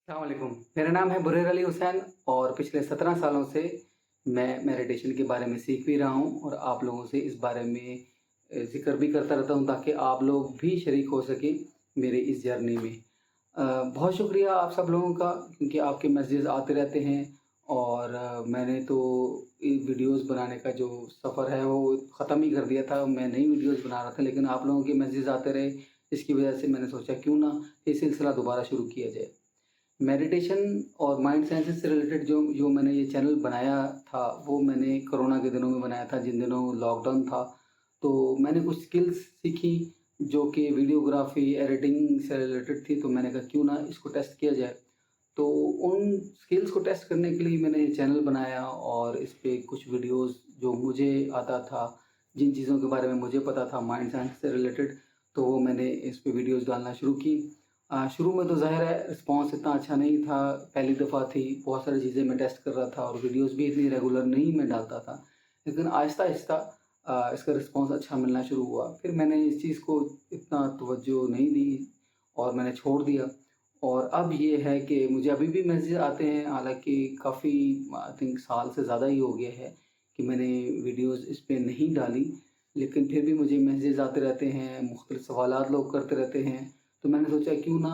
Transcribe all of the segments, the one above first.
अस्सलाम वालेकुम। मेरा नाम है बुरैर अली हुसैन और पिछले 17 सालों से मैं मेडिटेशन के बारे में सीख भी रहा हूँ और आप लोगों से इस बारे में ज़िक्र भी करता रहता हूँ ताकि आप लोग भी शरीक हो सकें मेरे इस जर्नी में। बहुत शुक्रिया आप सब लोगों का क्योंकि आपके मैसेजेस आते रहते हैं और मैंने तो ये वीडियोज़ बनाने का जो सफ़र है वो ख़त्म ही कर दिया था। मैं नई वीडियोज़ बना रहा था लेकिन आप लोगों के मैसेजेस आते रहे, जिसकी वजह से मैंने सोचा क्यों ना ये सिलसिला दोबारा शुरू किया जाए। मेडिटेशन और माइंड साइंसेस से रिलेटेड जो जो मैंने ये चैनल बनाया था, वो मैंने कोरोना के दिनों में बनाया था, जिन दिनों लॉकडाउन था। तो मैंने कुछ स्किल्स सीखी जो कि वीडियोग्राफ़ी, एडिटिंग से रिलेटेड थी, तो मैंने कहा क्यों ना इसको टेस्ट किया जाए। तो उन स्किल्स को टेस्ट करने के लिए मैंने ये चैनल बनाया और इस पे कुछ वीडियोज़ जो मुझे आता था, जिन चीज़ों के बारे में मुझे पता था माइंड साइंस से रिलेटेड, तो वो मैंने इस पे वीडियोज़ डालना शुरू की। शुरू में तो ज़ाहिर है रिस्पॉन्स इतना अच्छा नहीं था, पहली दफ़ा थी, बहुत सारी चीज़ें मैं टेस्ट कर रहा था और वीडियोज़ भी इतनी रेगुलर नहीं मैं डालता था। लेकिन आहिस्ता-आहिस्ता इसका रिस्पॉन्स अच्छा मिलना शुरू हुआ। फिर मैंने इस चीज़ को इतना तवज्जो नहीं दी और मैंने छोड़ दिया और अब ये है कि मुझे अभी भी मैसेज आते हैं, हालाँकि काफ़ी आई थिंक साल से ज़्यादा ही हो गया है कि मैंने वीडियोज़ इस पे नहीं डाली, लेकिन फिर भी मुझे मैसेजेस आते रहते हैं, मुख्तलिफ़ सवालात लोग करते रहते हैं। तो मैंने सोचा क्यों ना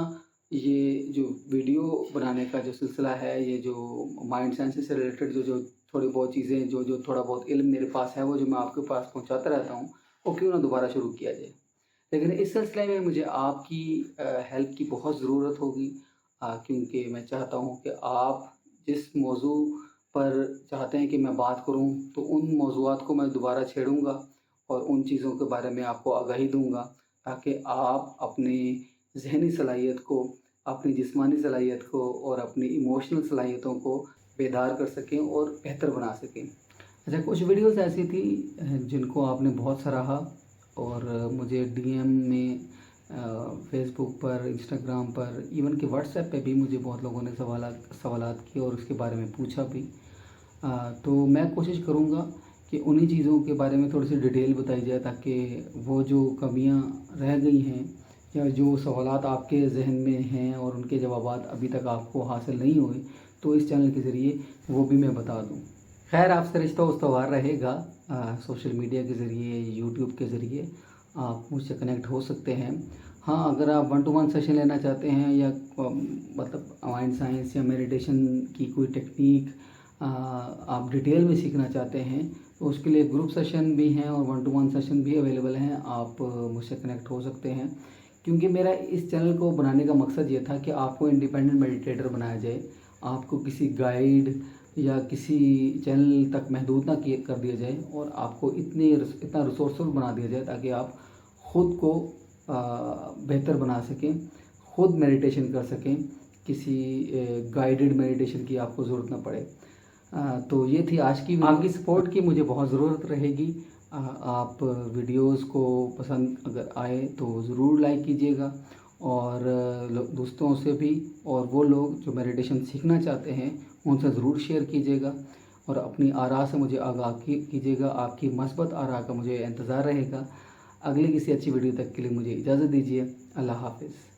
ये जो वीडियो बनाने का जो सिलसिला है, ये जो माइंड साइंस से रिलेटेड जो जो थोड़ी बहुत चीज़ें जो थोड़ा बहुत इल्म मेरे पास है, वो जो मैं आपके पास पहुँचाता रहता हूँ, वो क्यों ना दोबारा शुरू किया जाए। लेकिन इस सिलसिले में मुझे आपकी हेल्प की बहुत ज़रूरत होगी, क्योंकि मैं चाहता हूँ कि आप जिस मौज़ू पर चाहते हैं कि मैं बात करूँ, तो उन मौज़ूआत को मैं दोबारा छेड़ूँगा और उन चीज़ों के बारे में आपको आगाही दूँगा, ताकि आप अपनी ज़हनी सलाहियत को, अपनी जिस्मानी सलाहियत को और अपनी इमोशनल सलाहियतों को बेदार कर सकें और बेहतर बना सकें। अच्छा, कुछ वीडियोज़ ऐसी थी जिनको आपने बहुत सराहा और मुझे डीएम में फ़ेसबुक पर, इंस्टाग्राम पर, इवन कि व्हाट्सएप पे भी मुझे बहुत लोगों ने सवालात किए और उसके बारे में पूछा भी। तो मैं कोशिश करूँगा कि उन्हीं चीज़ों के बारे में थोड़ी-सी डिटेल बताई जाए ताकि वो जो कमियाँ रह गई हैं या जो सवालात आपके ज़हन में हैं और उनके जवाबात अभी तक आपको हासिल नहीं हुए, तो इस चैनल के ज़रिए वो भी मैं बता दूँ। ख़ैर आपसे रिश्ता उस्तवार रहेगा, सोशल मीडिया के ज़रिए, यूट्यूब के ज़रिए आप मुझसे कनेक्ट हो सकते हैं। हाँ, अगर आप वन टू वन सेशन लेना चाहते हैं या मतलब माइंड साइंस या मेडिटेशन की कोई टेक्नीक आप डिटेल में सीखना चाहते हैं, तो उसके लिए ग्रुप सेशन भी हैं और वन टू वन सेशन भी अवेलेबल हैं। आप मुझसे कनेक्ट हो सकते हैं, क्योंकि मेरा इस चैनल को बनाने का मकसद ये था कि आपको इंडिपेंडेंट मेडिटेटर बनाया जाए। आपको किसी गाइड या किसी चैनल तक महदूद ना किए कर दिया जाए और आपको इतना रिसोर्सफुल बना दिया जाए ताकि आप ख़ुद को बेहतर बना सकें, ख़ुद मेडिटेशन कर सकें, किसी गाइडेड मेडिटेशन की आपको ज़रूरत ना पड़े। तो ये थी आज की वीडियो। आपकी सपोर्ट की मुझे बहुत ज़रूरत रहेगी। आप वीडियोस को पसंद अगर आए तो ज़रूर लाइक कीजिएगा और दोस्तों से भी, और वो लोग जो मेडिटेशन सीखना चाहते हैं उनसे ज़रूर शेयर कीजिएगा और अपनी आरा से मुझे आगाह कीजिएगा। आपकी मस्बत आरा का मुझे इंतज़ार रहेगा। अगली किसी अच्छी वीडियो तक के लिए मुझे इजाज़त दीजिए। अल्लाह हाफ़िज़।